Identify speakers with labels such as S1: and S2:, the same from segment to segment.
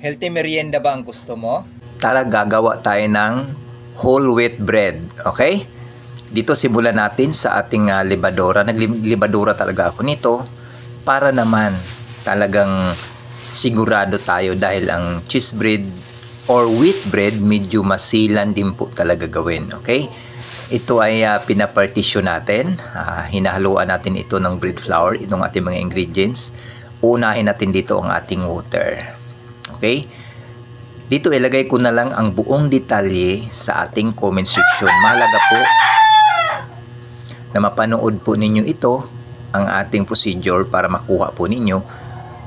S1: Healthy merienda ba ang gusto mo? Tara, gagawa tayo ng whole wheat bread. Okay? Dito simulan natin sa ating libadora. Naglibadora talaga ako nito para naman talagang sigurado tayo dahil ang cheese bread or wheat bread medyo masilan din po talaga gawin. Okay? Ito ay pinapartisyon natin. Hinahaluan natin ito ng bread flour, itong ating mga ingredients. Unahin natin dito ang ating water. Okay? Dito ilagay ko na lang ang buong detalye sa ating comment section. Mahalaga po na mapanood po ninyo ito, ang ating procedure para makuha po ninyo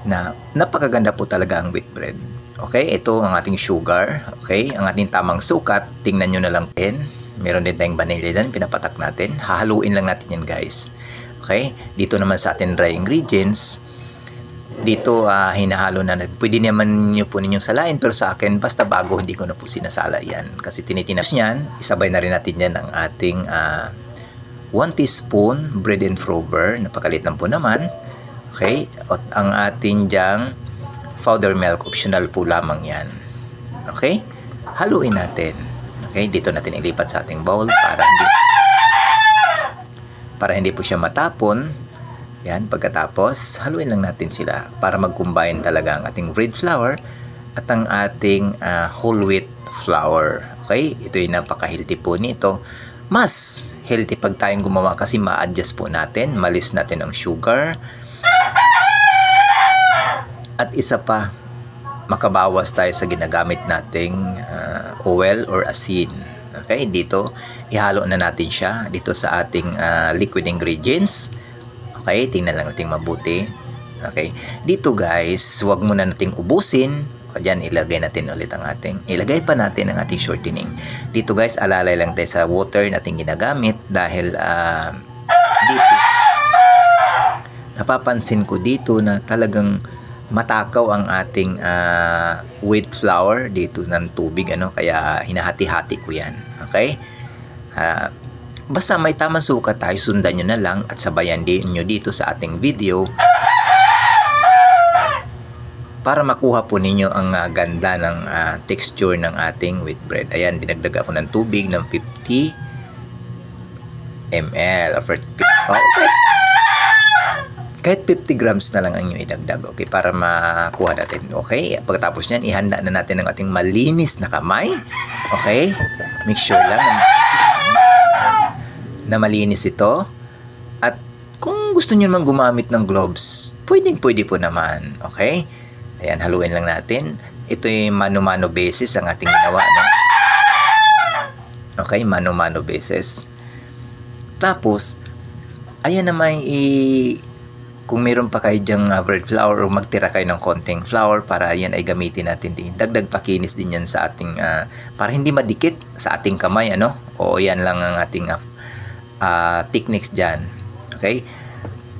S1: na napakaganda po talaga ang wheat bread. Okay? Ito ang ating sugar. Okay? Ang ating tamang sukat. Tingnan nyo na lang din. Meron din tayong vanilla din. Pinapatak natin. Hahaluin lang natin yan, guys. Okay? Dito naman sa ating dry ingredients. Dito hinahalo na natin. Pwede naman nyo po ninyong salain, pero sa akin basta bago hindi ko na po sinasala yan kasi tinitinas niyan. Isabay na rin natin yan ang ating 1 teaspoon bread and flour. Napakalit lang po naman. Okay? At ang ating dyang powder milk, optional po lamang yan. Okay? Haluin natin. Okay? Dito natin ilipat sa ating bowl para hindi po siya matapon. Yan, pagkatapos, haluin lang natin sila para mag-combine talaga ang ating bread flour at ang ating whole wheat flour. Okay? Ito yung napaka-healthy po nito. Mas healthy pag tayong gumawa kasi ma-adjust po natin. Malis natin ang sugar. At isa pa, makabawas tayo sa ginagamit nating oil or asin. Okay? Dito, ihalo na natin siya dito sa ating liquid ingredients. Okay, tingnan lang natin mabuti. Okay, dito guys, huwag muna nating ubusin. O dyan, ilagay natin ulit ang ilagay pa natin ang ating shortening. Dito guys, alalay lang tayo sa water nating ginagamit dahil dito, napapansin ko dito na talagang matakaw ang ating wheat flour dito ng tubig, kaya hinahati-hati ko yan. Okay? Basta may tamang sukat tayo, sundan nyo na lang at sabayan din nyo dito sa ating video para makuha po ninyo ang ganda ng texture ng ating wheat bread. Ayan, dinagdag ako ng tubig ng 50 ml. Okay. Kahit 50 grams na lang ang inyo idagdag, okay, para makuha natin. Okay, pagkatapos nyan, ihanda na natin ang ating malinis na kamay. Okay, make sure lang na malinis ito. At kung gusto nyo naman gumamit ng gloves, pwede po naman. Okay? Ayan, haluin lang natin. Ito yung mano-mano basis ang ating ginawa. Okay, mano-mano basis. Tapos, ayan naman kung meron pa kayo dyang bread flour o magtira kayo ng konting flour para yan ay gamitin natin din. Dagdag pakinis din yan sa ating, para hindi madikit sa ating kamay, O yan lang ang ating techniques dyan. Okay?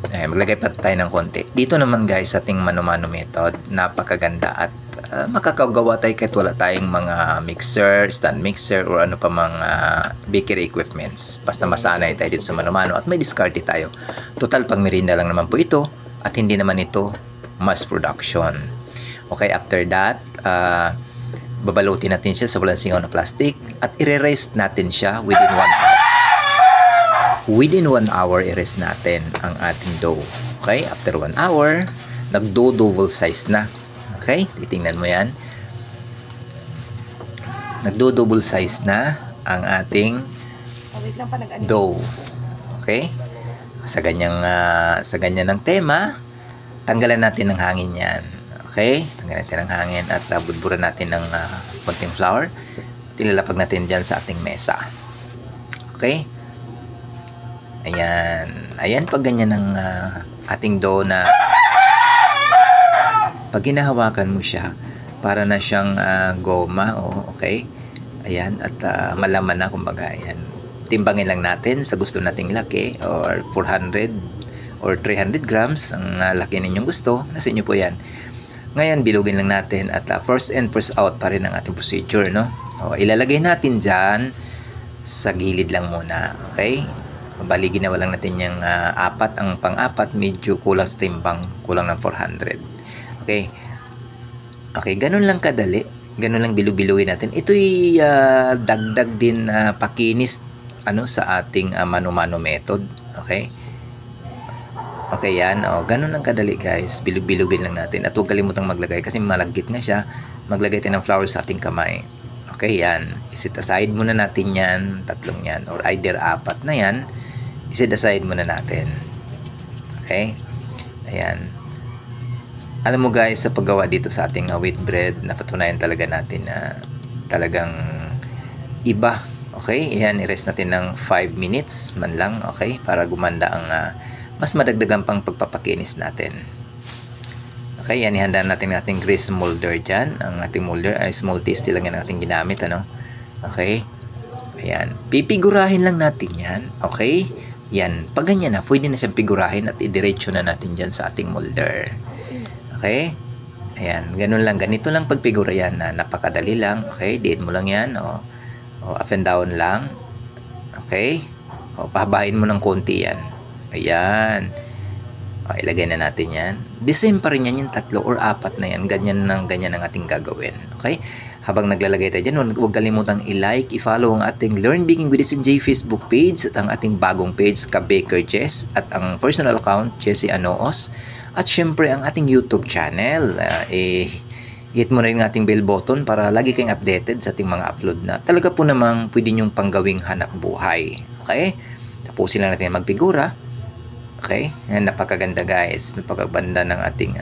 S1: Maglagay pa tayo ng konti. Dito naman guys, sa ating mano-mano method, napakaganda at makakagawa tayo kahit wala tayong mga mixer, stand mixer, or ano pa mga bakery equipments. Basta masanay tayo dito sa mano-mano at may discard tayo. Total, pang merienda lang naman po ito at hindi naman ito mass production. Okay, after that, babalutin natin siya sa walang singaw na plastic at i-rest natin siya within 1 hour. Within 1 hour, i-rest natin ang ating dough. Okay? After 1 hour, nagdo-double size na. Okay? Titingnan mo yan. Nagdo-double size na ang ating dough. Okay? Sa ganyang ng tema, tanggalan natin ng hangin yan. Okay? Tanggalan natin ng hangin at budburan natin ng konting flour. Tilalapag natin dyan sa ating mesa. Okay? Ayan. Ayan, pag ganyan ng ating dough na pag hinahawakan mo siya, para na siyang goma. Okay? Ayan. At malaman na, kumbaga. Ayan. Timbangin lang natin sa gusto nating laki or 400 or 300 grams ang laki ninyong gusto. Nasa inyo po yan. Ngayon, bilugin lang natin at first in, first out pa rin ang ating procedure, ilalagay natin dyan sa gilid lang muna. Okay? Baligin na walang natin yung apat. Ang pang-apat medyo kulang sa timbang, kulang ng 400. Okay, Okay, ganun lang kadali. Ganun lang bilog-bilugin natin. Ito'y dagdag din pakinis sa ating mano-mano method. Okay? Okay, yan. Ganun lang kadali, guys. Bilog-bilugin lang natin. At huwag kalimutang maglagay kasi malagkit nga siya. Maglagay tayo ng flour sa ating kamay. Okay, yan. Iset aside muna natin yan. Tatlong yan. Or either 4 na yan. Iset aside muna natin. Okay? Ayan. Alam mo guys, sa paggawa dito sa ating wheat bread, napatunayan talaga natin na talagang iba. Okay? Ayan, i-rest natin ng 5 minutes man lang. Okay? Para gumanda ang mas madagdagan pang pagpapakinis natin. Okay? Yan, ihanda natin ang ating grease molder dyan. Ang ating molder ay small tasty lang yan ang ating ginamit. Okay? Ayan. Pipigurahin lang natin yan. Okay? Yan. Pag ganyan na, pwede na siyang pigurahin at idiretso na natin dyan sa ating molder. Okay? Ayan, ganun lang. Ganito lang pagpigura yan na napakadali lang. Okay? Diin mo lang yan. Up and down lang. Okay? Pahabain mo ng konti yan. Ayan. Ilagay na natin yan. The same pa rin yan yung 3 or 4 na yan. Ganyan ang ating gagawin. Okay? Habang naglalagay tayo dyan, huwag kalimutang i-like, i-follow ang ating Learn Baking with SNJ Facebook page at ang ating bagong page, Ka-Baker Jess, at ang personal account, Jessie Anoos. At syempre ang ating YouTube channel, hit mo na rin ang ating bell button para lagi kayong updated sa ating mga upload na talaga po namang pwede nyong panggawing hanap buhay. Okay? Tapusin lang natin magpigura. Okay? Yan, napakaganda guys. Napakaganda ng ating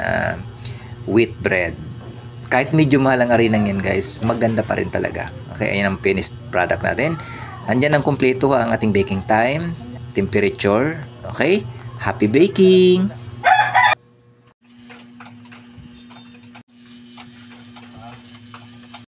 S1: wheat bread. Kahit medyo mahal ang arinang yan guys, maganda pa rin talaga. Okay? Ayan ang finished product natin. Andyan ang kumpleto ang ating baking time, temperature. Okay? Happy baking!